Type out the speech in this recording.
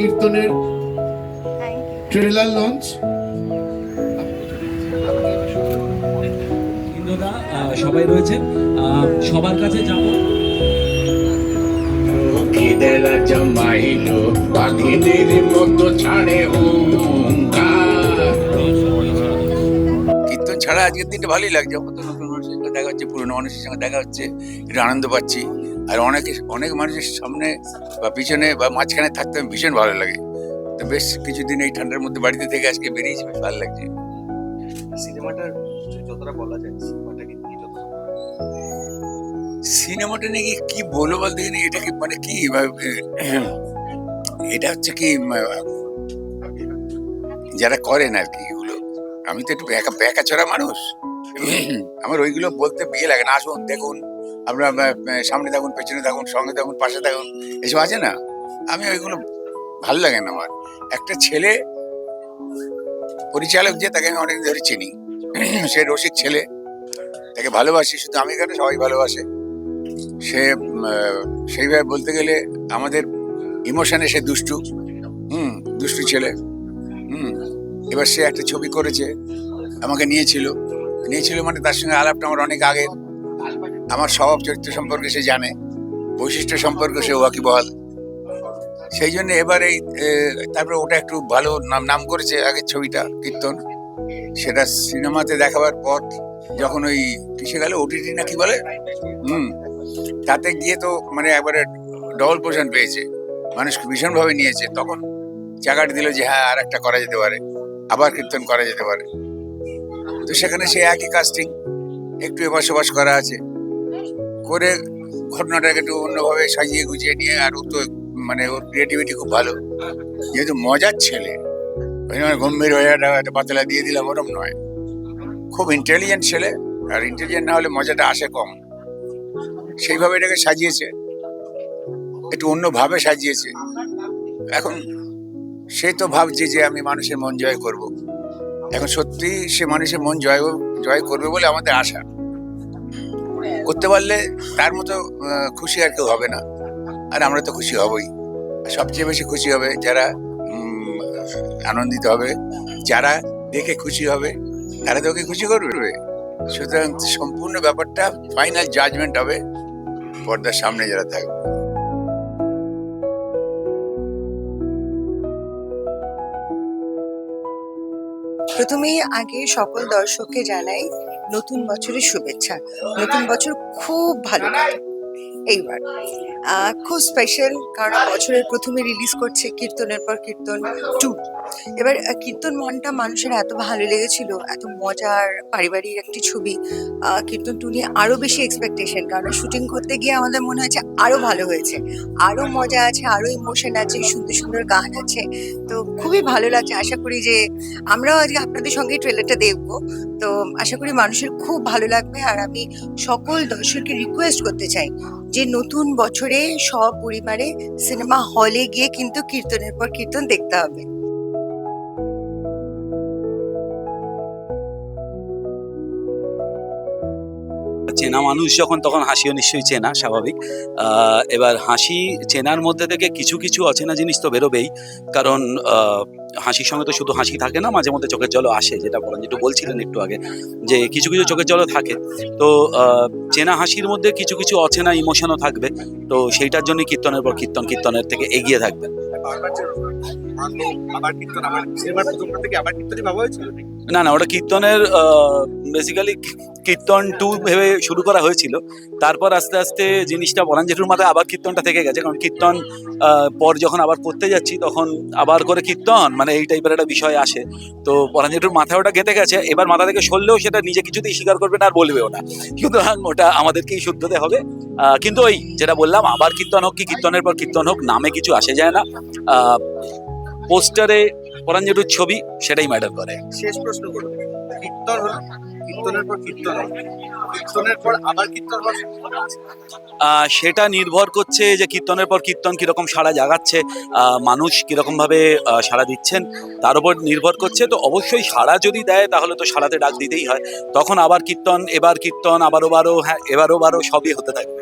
কীর্তনের trailer launch. ইন্দ্রদা সবাই রয়েছেন, সবার কাছে যাব। খিদেলা জমাইলো পাখিদের মতো ছাড়ে কীর্তন ছাড়া আজকের দিনটা ভালোই লাগছে। নতুন মানুষের সঙ্গে দেখা হচ্ছে, পুরনো মানুষের সঙ্গে দেখা হচ্ছে, একটু আনন্দ পাচ্ছি। আর অনেক মানুষের সামনে বা পিছনে বা মাঝখানে থাকতে ভীষণ ভালো লাগে। তো বেশ কিছুদিন এই ঠান্ডার মধ্যে বাড়িতে থেকে আজকে বেরিয়েছি, বেশ ভালো লাগছে। সিনেমাটার যতটা বলা যায়, সিনেমাটা নিয়ে কি বলবো বলতে গেলে এটা কি মানে কি এটা হচ্ছে কি যারা করেন আর কি এগুলো। আমি তো একটু ব্যাকা ছড়া মানুষ, আমার ওইগুলো বলতে বিয়ে লাগে না। আসুন দেখুন, আপনার সামনে থাকুন, পেছনে থাকুন, সঙ্গে থাকুন, পাশে থাকুন, এসব আছে না। আমি ওইগুলো ভালো লাগে না আমার। একটা ছেলে পরিচালক যে, তাকে আমি অনেকদিন ধরে চিনি, সে রসিক ছেলে, তাকে ভালোবাসি। শুধু আমি কেন, সবাই ভালোবাসে। সে সেইভাবে বলতে গেলে আমাদের ইমোশনে সে দুষ্টু, দুষ্টু ছেলে। এবার সে একটা ছবি করেছে, আমাকে নিয়েছিল মানে তার সঙ্গে আলাপটা আমার অনেক আগে। আমার স্বভাব চরিত্র সম্পর্কে সে জানে, বৈশিষ্ট্য সম্পর্কে সে ওয়াকিবহাল। সেই জন্য এবার এই তারপরে ওটা একটু ভালো নাম করেছে আগের ছবিটা কীর্তন। সেটা সিনেমাতে দেখাবার পর যখন ওই কিসে গেল, ওটিটি না কি বলে, তাতে গিয়ে তো মানে একবারে ডবল পোর্শন পেয়েছে, মানুষ ভীষণভাবে নিয়েছে। তখন জায়গাটা দিল যে হ্যাঁ, আর একটা করা যেতে পারে, আবার কীর্তন করা যেতে পারে। তো সেখানে সে একই কাস্টিং, একটু এবার সেবাস করা আছে, করে ঘটনাটাকে একটু অন্যভাবে সাজিয়ে গুছিয়ে নিয়ে। আর ও তো মানে ওর ক্রিয়েটিভিটি খুব ভালো, যেহেতু মজার ছেলে, ওই নয় গম্ভীর হয়ে একটা পাতলা দিয়ে দিলাম, ওরম নয়। খুব ইন্টেলিজেন্ট ছেলে, আর ইন্টেলিজেন্ট না হলে মজাটা আসে কম। সেইভাবে এটাকে সাজিয়েছে, একটু অন্যভাবে সাজিয়েছে। এখন সে তো ভাবছে যে আমি মানুষের মন জয় করব। এখন সত্যি সে মানুষের মন জয় করবে বলে আমাদের আশা। করতে পারলে তার মতো খুশি আর কেউ হবে না, আর আমরা তো খুশি হবই। সবচেয়ে বেশি খুশি হবে যারা আনন্দিত হবে, যারা দেখে খুশি হবে, তারা তো ওকে খুশি করবে। সুতরাং সম্পূর্ণ ব্যাপারটা ফাইনাল জাজমেন্ট হবে পর্দার সামনে যারা থাকবে। প্রথমেই আগে সকল দর্শককে জানাই নতুন বছরের শুভেচ্ছা। নতুন বছর খুব ভালো কাটুক এইবার, খুব স্পেশাল, কারণ বছরের প্রথমে রিলিজ করছে কীর্তনের পর কীর্তন 2। এবার কীর্তন মনটা মানুষের এত ভালো লেগেছিল, এত মজার পারিবারিক একটি ছবি। কীর্তন 2 নিয়ে আরো বেশি এক্সপেকটেশন, কারণ শুটিং করতে গিয়ে আমাদের মনে হয়েছে আরো ভালো হয়েছে, আরো মজা আছে, আরো ইমোশন আছে, সুন্দর সুন্দর গান আছে। তো খুবই ভালো লাগছে। আশা করি যে আমরাও আজকে আপনাদের সঙ্গে ট্রেলারটা দেখবো, তো আশা করি মানুষের খুব ভালো লাগবে। আর আমি সকল দর্শককে রিকোয়েস্ট করতে চাই যে নতুন বছরে সপরিবারে সিনেমা হলে গিয়ে কিন্তু কীর্তনের পর কীর্তন দেখতে হবে। চেনা মানুষ যখন, তখন হাসিও নিশ্চয়ই চেনা, স্বাভাবিক। এবার হাসি চেনার মধ্যে থেকে কিছু কিছু অচেনা জিনিস তো বেরোবেই, কারণ হাসির সঙ্গে তো শুধু হাসি থাকে না, মাঝে মধ্যে চোখের জলও আসে, যেটা যেটা বলছিলেন একটু আগে, যে কিছু কিছু চোখের জলও থাকে। তো চেনা হাসির মধ্যে কিছু কিছু অচেনা ইমোশনও থাকবে। তো সেইটার জন্য কীর্তনের পর কীর্তন, কীর্তনের থেকে এগিয়ে থাকবে। না না, ওটা কীর্তনের বেসিক্যালি কীর্তন 2 ভেবে শুরু করা হয়েছিল। তারপর আস্তে আস্তে জিনিসটা পরাণ জেঠুর মাথায় আবার কীর্তনটা থেকে গেছে, কারণ কীর্তন পর যখন আবার করতে যাচ্ছি তখন আবার করে কীর্তন, মানে এই টাইপের একটা বিষয় আসে। তো পরাণ জেঠুর মাথায় ওটা গেঁথে গেছে, এবার মাথা থেকে সরলেও সেটা নিজে কিছুতেই স্বীকার করবে না আর বলবেও না, সুতরাং ওটা আমাদেরকেই শুদ্ধতে হবে। কিন্তু ওই যেটা বললাম, আবার কীর্তন হোক কি কীর্তনের পর কীর্তন হোক, নামে কিছু আসে যায় না। পোস্টারে পরাণ জেঠুর ছবি, সেটাই ম্যাটার করে। শেষ প্রশ্ন করব, কীর্তন হলো, কীর্তনের পর কীর্তন হলো, কীর্তনের পর আবার কীর্তন হবে, সেটা নির্ভর করছে যে কীর্তনের পর কীর্তন কিরকম সাড়া জাগাচ্ছে, মানুষ কিরকম ভাবে সাড়া দিচ্ছেন, তার উপর নির্ভর করছে। তো অবশ্যই সাড়া যদি দেয় তাহলে তো সাড়াতে ডাক দিতেই হয়, তখন আবার কীর্তন, এবার কীর্তন, আবারও বারো, হ্যাঁ এবারও বারো, সবই হতে থাকবে।